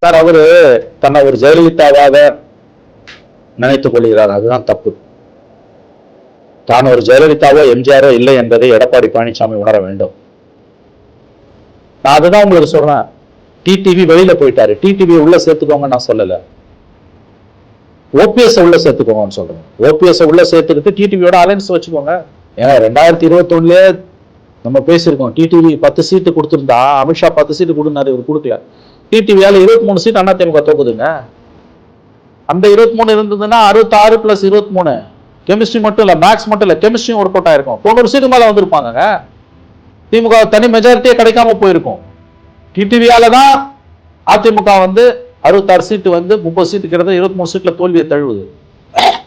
Sir அவரு தன்னை ஒரு ஜெயலலிதாவாக நினைத்துக் கொள்கிறார். அதுதான் தப்பு. தான் ஒரு ஜெயலலிதாவோ எம்ஜிஆரோ இல்லை என்பதை எடப்பாடி பழனிசாமி உணர வேண்டும். நான் அதுதான் உங்களுக்கு சொல்றேன். டிடிவி வெளியில போயிட்டாரு, டிடிவி உள்ள சேர்த்துக்கோங்க நான் சொல்லல, ஓபிஎஸ் உள்ள சேர்த்துக்கோங்கன்னு சொல்றேன். ஓபிஎஸ் உள்ள சேர்த்துக்கிட்டு டிடிவியோட அலைன்ஸ் வச்சுக்கோங்க. ஏன்னா 2021 நம்ம பேசியிருக்கோம், டிடிவி 10 சீட்டு கொடுத்திருந்தா அமித்ஷா 10 சீட்டு கொடுனாரு, இவர் கொடுக்கல. டிடிவியால 23 சீட் அதிமுக தோக்குதுங்க. அந்த 23 இருந்ததுன்னா 66 + 23 கெமிஸ்ட்ரி மட்டும் இல்ல, மேக்ஸ் மட்டும் இல்ல, கெமிஸ்ட்ரியும் ஒர்க் அவுட் ஆயிருக்கும். 90 சீட்டு மேல வந்திருப்பாங்க. திமுக தனி மெஜாரிட்டியே கிடைக்காம போயிருக்கும். டிடிவியால தான் அதிமுக 66 சீட்டு 30 சீட்டு கிடையாது, 23 சீட்ல தோல்வியை தழுவுது.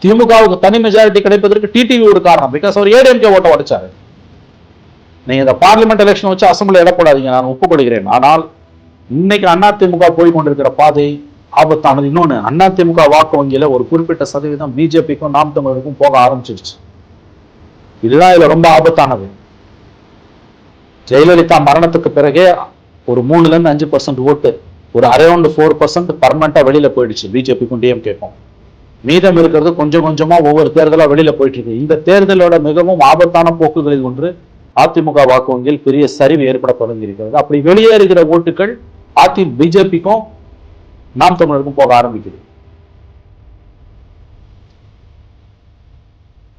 திமுகவுக்கு தனி மெஜாரிட்டி கிடைப்பதற்கு டிடிவி ஒரு காரணம். பிகாஸ் அவர் ஏடிஎம்கே ஓட்ட உடைச்சாரு. நீங்க இந்த பார்லிமெண்ட் எலெக்ஷன் வச்சு அசம்பிளி இடப்படாதீங்க, நான் ஒப்புக்கொள்கிறேன். ஆனால் இன்னைக்கு அதிமுக போய் கொண்டிருக்கிற பாதை ஆபத்தானது. இன்னொன்னு, அதிமுக வாக்கு வங்கியில ஒரு குறிப்பிட்ட சதவீதம் பிஜேபிக்கும் நாம் தமிழருக்கும் போக ஆரம்பிச்சிருச்சு. இதுதான் இதுல ரொம்ப ஆபத்தானது. ஜெயலலிதா மரணத்துக்கு பிறகே ஒரு 3-5% ஓட்டு, ஒரு அரௌண்ட் 4% பர்மனண்டா வெளியில போயிடுச்சு பிஜேபிக்கும் டிஎம்கேக்கும். மீதம் இருக்கிறது கொஞ்சம் கொஞ்சமா ஒவ்வொரு தேர்தலா வெளியில போயிட்டு இருக்கு. இந்த தேர்தலோட மிகவும் ஆபத்தான போக்குகளில் ஒன்று அதிமுக வாக்கு வங்கியில் பெரிய சரிவு ஏற்பட தொடங்கி இருக்கிறது. அப்படி வெளியேறுகிற ஓட்டுகள் பிஜேபிக்கும் நாம் தமிழருக்கும் போக ஆரம்பிக்குது.